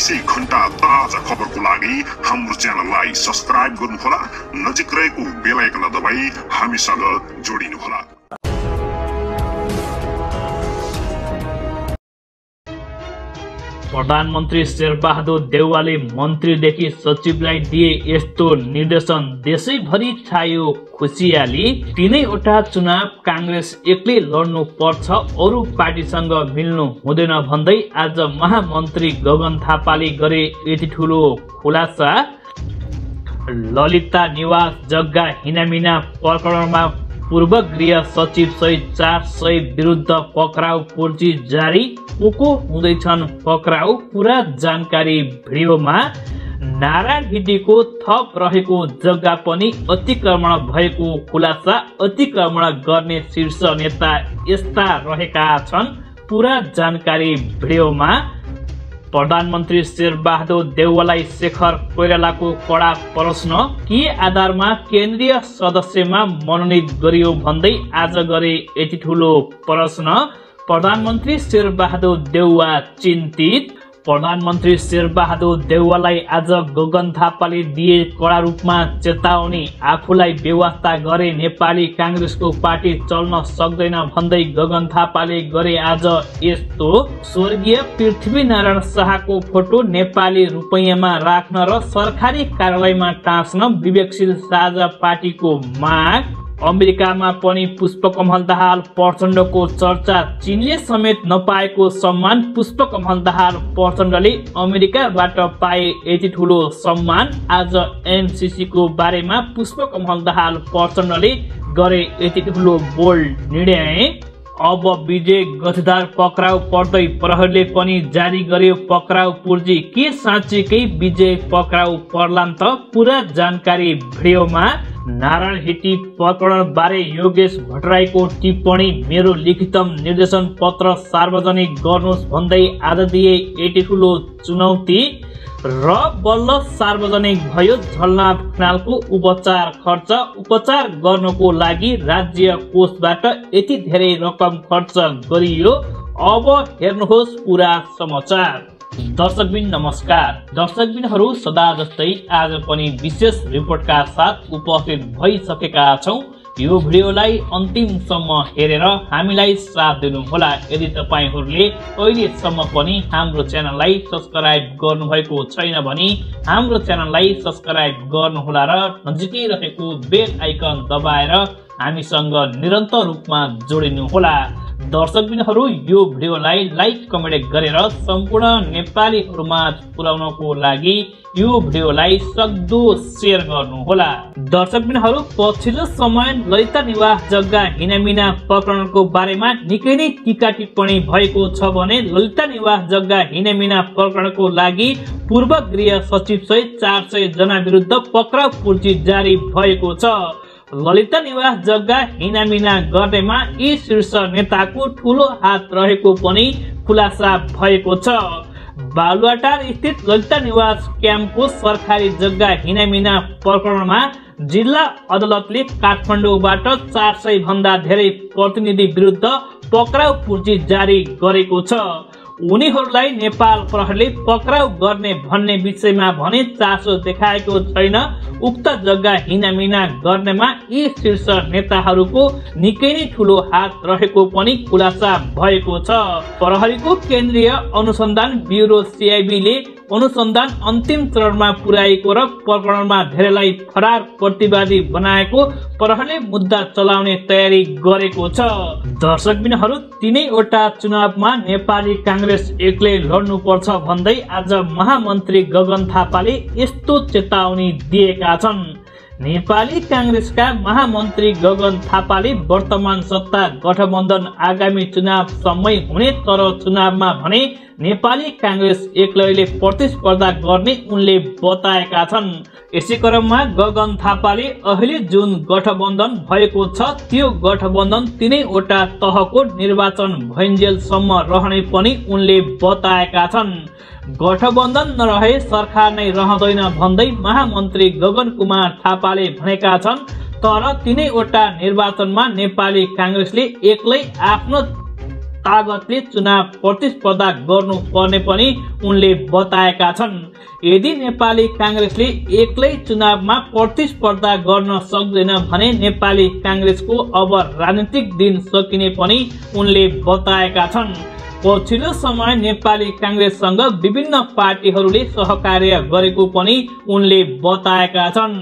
24 घण्टा ताजा खबरको लागि हाम्रो च्यानललाई सब्स्क्राइब गर्नुहोला, नजिक रहेको बेल आइकन दबाई हामीसँग जोडिनुहोला। प्रधानमन्त्री शेरबहादुर देउवाले मन्त्रीदेखि सचिवलाई दिए यस्तो निर्देशन, देशैभरि छायो खुसियाली। तीनैवटा चुनाव कांग्रेस एक्लै लड्नु पर्छ, अरु पार्टीसँग मिल्नु हुँदैन भन्दै आज महामन्त्री गगन थापाले गरे यति ठूलो खुलासा। ललिता निवास जग्गा हिनामिना प्रकरणमा पूर्व गृह सचिव सहित 400 विरुद्ध पक्राउ पूर्जी जारी। को हुँदैछन् पक्राउ, पूरा जानकारी भिडियोमा। नारायण हिडीको थप रहेको जग्गा पनि अतिक्रमण भएको खुलासा। अतिक्रमण गर्ने शीर्ष नेता यस्ता रहेका छन्, पूरा जानकारी भिडियोमा। प्रधानमन्त्री शेरबहादुर देउवालाई शेखर कोइरालाको कडा प्रश्न, के आधारमा केन्द्रीय सदस्यमा मनोनित गरियो भन्दै आज गरे यति ठूलो प्रश्न। प्रधानमन्त्री शेरबहादुर देउवा चिन्तित। प्रधानमन्त्री शेरबहादुर देउवालाई आज गगन थापाले दिए कडा रूपमा चेतावनी। आफूलाई बेवास्ता गरे नेपाली कांग्रेसको पार्टी चल्न सक्दैन भन्दै गगन थापाले गरे आज यस्तो। स्वर्गीय पृथ्वीनारायण शाहको फोटो नेपाली रुपैयाँमा राख्न र सरकारी कार्यालयमा टाँस्न विवेकशील साझा पार्टीको माग। अमेरिकामा पनि पुष्पकमल दाहाल प्रचण्डको चर्चा। चीनले समेत नपाएको सम्मान पुष्पकमल दाहाल प्रचण्डले अमेरिकाबाट पाए यति ठूलो सम्मान। आज एनसीसी को बारेमा पुष्पकमल दाहाल प्रचण्डले गरे यति ठूलो बोल्ड निर्णय। अब विजय गजदार पक्राउ पर्दै प्रहरीले पनि जारी गर्यो पक्राउ पूर्जी। के साँच्चीकै विजय पक्राउ पर्लान् त? पूरा जानकारी भिडियोमा। नारायण हिटी प्रकरण बारे योगेश भट्टराईको टिप्पणी, मेरो लिखितम निर्देशन पत्र सार्वजनिक गर्नुहोस् भन्दै आज दिए यति ठूलो चुनौती। र बल्ल सार्वजनिक भयो झलनाथ खनालको उपचार खर्च। उपचार गर्नको लागि राज्य कोषबाट यति धेरै रकम खर्च गरियो। अब हेर्नुहोस् पूरा समाचार। दर्शकबिन नमस्कार। दर्शकबिनहरू सदा जस्तै आज पनि विशेष रिपोर्टका साथ उपस्थित भइसकेका छौं। यो भिडियोलाई अन्तिमसम्म हेरेर हामीलाई साथ दिनुहोला। यदि तपाईहरूले अहिलेसम्म पनि हाम्रो च्यानललाई सब्स्क्राइब गर्नुभएको छैन भने हाम्रो च्यानललाई सब्स्क्राइब गर्नुहोला र नजिकै रहेको बेल आइकन दबाएर हामीसँग निरन्तर रूपमा जोडिनुहोला। दर्शकबिनहरू यो भिडियोलाई लाइक कमेन्ट गरेर सम्पूर्ण नेपालीहरूमा पुर्याउनको लागि यो भिडियोलाई सक्दो शेयर गर्नुहोला। दर्शकबिनहरू, पछिल्लो समय ललिता निवास जग्गा हिनामिना प्रकरणको बारेमा निकै नै टीका टिप्पणी भएको छ भने ललिता निवास जग्गा हिनामिना प्रकरणको लागि पूर्व गृह सचिव सहित 400 जना विरुद्ध पक्राउ पूर्जी जारी भएको छ। ललिता निवास जग्गा हिनामिना गर्नेमा यी शीर्ष नेताको ठूलो हात रहेको पनि खुलासा भएको छ। बालुवाटार स्थित ललिता निवास क्याम्पको सरकारी जग्गा हिनामिना प्रकरणमा जिल्ला अदालतले काठमाडौँबाट 400 भन्दा धेरै प्रतिनिधि विरुद्ध पक्राउ पूर्जी जारी गरेको छ। उनीहरूलाई नेपाल प्रहरीले पक्राउ गर्ने भन्ने विषयमा भने चासो देखाएको छैन। उक्त जग्गा हिनामिना गर्नेमा यी शीर्ष नेताहरूको निकै नै ठूलो हात रहेको पनि खुलासा भएको छ। प्रहरीको केन्द्रीय अनुसन्धान ब्युरो सीआईबीले अनुसन्धान अन्तिम चरणमा पुर्याएको र प्रकरणमा धेरैलाई फरार प्रतिवादी बनाएको प्रहरीले मुद्दा चलाउने तयारी गरेको छ। दर्शकबिनहरू, तीनैवटा चुनावमा नेपाली कांग्रेस एक्लै लड्नुपर्छ भन्दै आज महामन्त्री गगन थापाले यस्तो चेतावनी दिएका छन्। नेपाली कांग्रेसका महामन्त्री गगन थापाले वर्तमान सत्ता गठबन्धन आगामी चुनाव सम्मै हुने, तर चुनावमा भने नेपाली कांग्रेस एक्लैले प्रतिस्पर्धा गर्ने उनले बताएका छन्। यसै क्रममा गगन थापाले अहिले जुन गठबन्धन भएको छ त्यो गठबन्धन तीनैवटा तहको निर्वाचन भइन्जेलसम्म रहने पनि उनले बताएका छन्। गठबन्धन नरहे सरकार नै रहँदैन भन्दै महामन्त्री गगन कुमार थापाले भनेका छन्। तर तीनैवटा निर्वाचनमा नेपाली कांग्रेसले एक्लै आफ्नो तागतले चुनाव प्रतिस्पर्धा गर्नुपर्ने पनि उनले बताएका छन्। यदि नेपाली कांग्रेसले एक्लै चुनावमा प्रतिस्पर्धा गर्न सक्दैन भने नेपाली कांग्रेसको अब राजनीतिक दिन सकिने पनि उनले बताएका छन्। पछिल्लो समय नेपाली कांग्रेससँग विभिन्न पार्टीहरूले सहकार्य गरेको पनि उनले बताएका छन्।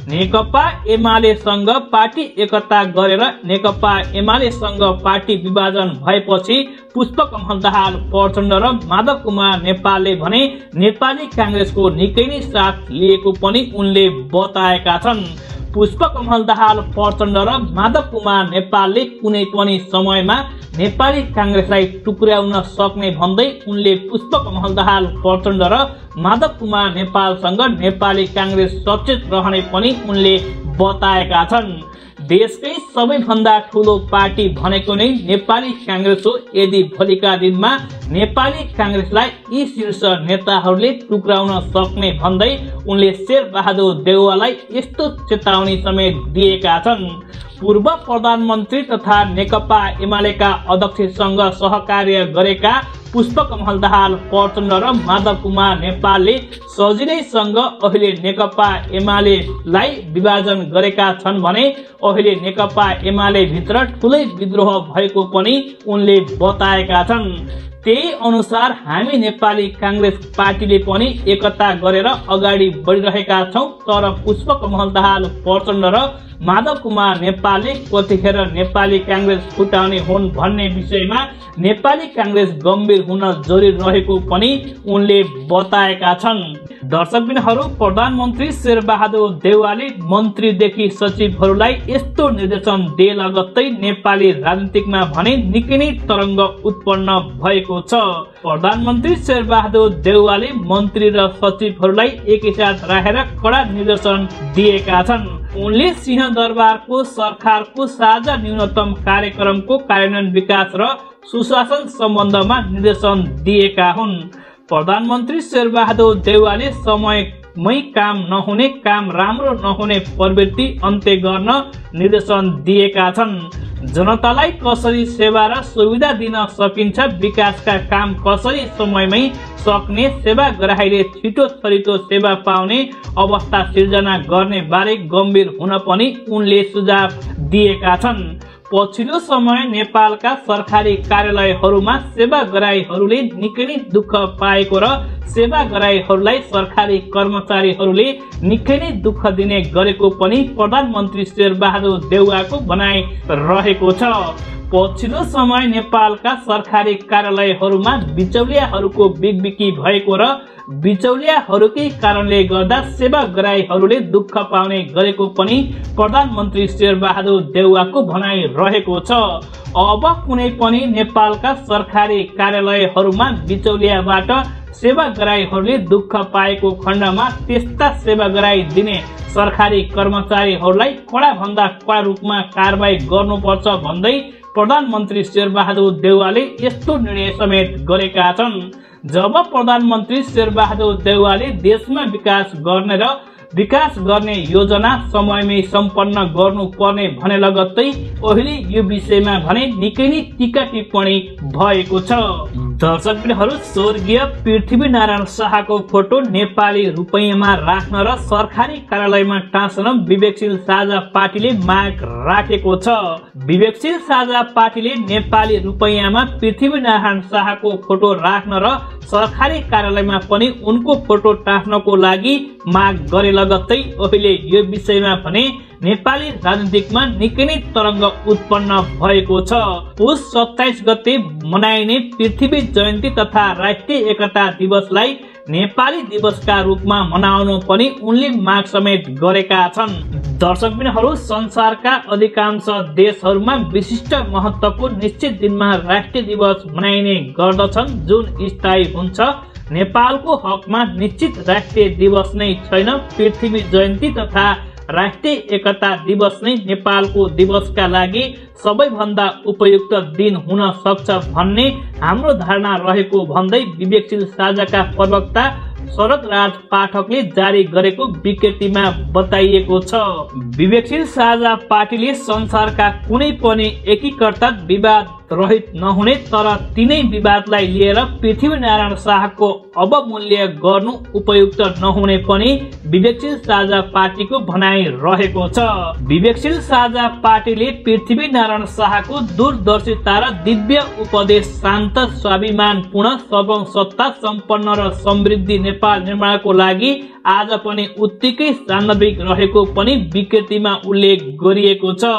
नेकपा एमालेसँग पार्टी एकता गरेर नेकपा एमालेसँग पार्टी विभाजन भएपछि पुष्पकमल दाहाल प्रचण्ड र माधव कुमार नेपालले भने नेपाली कांग्रेसको निकै नै साथ लिएको पनि उनले बताएका छन्। पुष्पकमल दाहाल प्रचण्ड र माधव कुमार नेपालले कुनै पनि समयमा नेपाली कांग्रेसलाई टुक्र्याउन सक्ने भन्दै उनले पुष्पकमल दाहाल प्रचण्ड र माधव कुमार नेपालसँग नेपाली कांग्रेस सचेत रहने पनि उनले बताएका छन्। देशकै सबैभन्दा ठूलो पार्टी भनेको नै नेपाली कांग्रेस हो। यदि भोलिका दिनमा नेपाली कांग्रेसलाई यी शीर्ष नेताहरूले टुक्राउन सक्ने भन्दै उनले शेरबहादुर देउवालाई यस्तो चेतावनी समेत दिएका छन्। पूर्व प्रधानमन्त्री तथा नेकपा एमालेका अध्यक्षसँग सहकार्य गरेका पुष्पकमल दाहाल प्रचण्ड र माधव कुमार नेपालले सजिलैसँग अहिले नेकपा एमालेलाई विभाजन गरेका छन् भने अहिले नेकपा एमाले भित्र ठूलै विद्रोह भएको पनि उनले बताएका छन्। त्यही अनुसार हामी नेपाली कांग्रेस पार्टीले पनि एकता गरेर अगाडि बढिरहेका छौं। तर पुष्पकमल दाहाल प्रचण्ड र माधव कुमार नेपालले कतिखेर नेपाली कांग्रेस फुटाउने हुन् भन्ने विषयमा नेपाली कांग्रेस गम्भीर हुन जरुरी रहेको पनि उनले बताएका छन्। दर्शकबिनहरू, प्रधानमन्त्री शेरबहादुर देउवाले मन्त्रीदेखि सचिवहरूलाई यस्तो निर्देशन दिए लगत्तै नेपाली राजनीतिकमा भने निकै नै तरंग उत्पन्न भएको छ। प्रधानमन्त्री शेरबहादुर देउवाले मन्त्री र सचिवहरूलाई एकैसाथ राखेर कडा निर्देशन दिएका छन्। उनले सिंहदरबारको सरकारको साझा न्यूनतम कार्यक्रमको कार्यान्वयन विकास र सुशासन सम्बन्धमा निर्देशन दिएका हुन्। प्रधानमन्त्री शेरबहादुर देउवाले समयमै काम नहुने, काम राम्रो नहुने प्रवृत्ति अन्त्य गर्न निर्देशन दिएका छन्। जनतालाई कसरी सेवा र सुविधा दिन सकिन्छ, विकासका काम कसरी समयमै सक्ने, सेवाग्राहीले छिटो छरितो सेवा पाउने अवस्था सिर्जना गर्ने बारे गम्भीर हुन पनि उनले सुझाव दिएका छन्। पछिल्लो समय नेपालका सरकारी कार्यालयहरूमा सेवाग्राहीहरूले निकै नै दुःख पाएको र सेवाग्राहीहरूलाई सरकारी कर्मचारीहरूले निकै नै दुःख दिने गरेको पनि प्रधानमन्त्री शेरबहादुर देउवाको भनाइ रहेको छ। पछिल्लो समय नेपालका सरकारी कार्यालयहरूमा बिचौलियाहरूको बिगबिकी भएको र बिचौलियाहरूकै कारणले गर्दा सेवाग्राहीहरूले दुःख पाउने गरेको पनि प्रधानमन्त्री शेरबहादुर देउवाको भनाइ रहेको छ। अब कुनै पनि नेपालका सरकारी कार्यालयहरूमा बिचौलियाबाट सेवाग्राहीहरूले दुःख पाएको खण्डमा त्यस्ता सेवाग्राही दिने सरकारी कर्मचारीहरूलाई कडा भन्दा कडा रूपमा कारबाही गर्नुपर्छ भन्दै प्रधानमन्त्री शेरबहादुर देउवाले यस्तो निर्णय समेत गरेका छन्। जब प्रधानमन्त्री शेरबहादुर देउवाले देशमा विकास गर्ने योजना समयमै सम्पन्न गर्नुपर्ने भने लगत्तै अहिले यो विषयमा भने निकै नै टीका टिप्पणी भएको छ। दर्शकबिनहरू, स्वर्गीय पृथ्वीनारायण शाहको फोटो नेपाली रुपैयाँमा राख्न र सरकारी कार्यालयमा टाँसन विवेकशील साझा पार्टीले माग राखेको छ। विवेकशील साझा पार्टीले नेपाली रुपैयाँमा पृथ्वीनारायण शाहको फोटो राख्न र सरकारी कार्यालयमा पनि उनको फोटो टाँस्नको लागि माग गरे लगत्तै अहिले यो विषयमा भने नेपाली राजनीतिकमा निकै नै तरंग उत्पन्न भएको छ। पुस 27 गते मनाइने पृथ्वी जयन्ती तथा राष्ट्रिय एकता दिवसलाई नेपाली दिवसका रूपमा मनाउनु पनि उनले माग समेत गरेका छन्। दर्शकबिनहरू, संसारका अधिकांश देशहरूमा विशिष्ट महत्त्वको निश्चित दिनमा राष्ट्रिय दिवस मनाइने गर्दछन् जुन स्थायी हुन्छ। नेपालको हकमा निश्चित राष्ट्रिय दिवस नै छैन। पृथ्वी जयन्ती तथा राष्ट्रिय एकता दिवस नै नेपालको दिवसका लागि सबैभन्दा उपयुक्त दिन हुन सक्छ भन्ने हाम्रो धारणा रहेको भन्दै विवेकशील साझाका प्रवक्ता शरद राज पाठकले जारी गरेको विज्ञप्तिमा बताइएको छ। विवेकशील साझा पार्टीले संसारका कुनै पनि एकीकृत विवाद रहित नहुने तर तिनै विवादलाई लिएर पृथ्वीनारायण शाहको अवमूल्य गर्नु उपयुक्त नहुने पनि विवेकशील साझा पार्टीको भनाइ रहेको छ। विवेकशील साझा पार्टीले पृथ्वीनारायण शाहको दूरदर्शिता र दिव्य उपदेश शान्त स्वाभिमानपूर्ण सर्व सत्ता सम्पन्न र समृद्धि नेपाल निर्माणको लागि आज पनि उत्तिकै सान्दर्भिक रहेको पनि विकृतिमा उल्लेख गरिएको छ।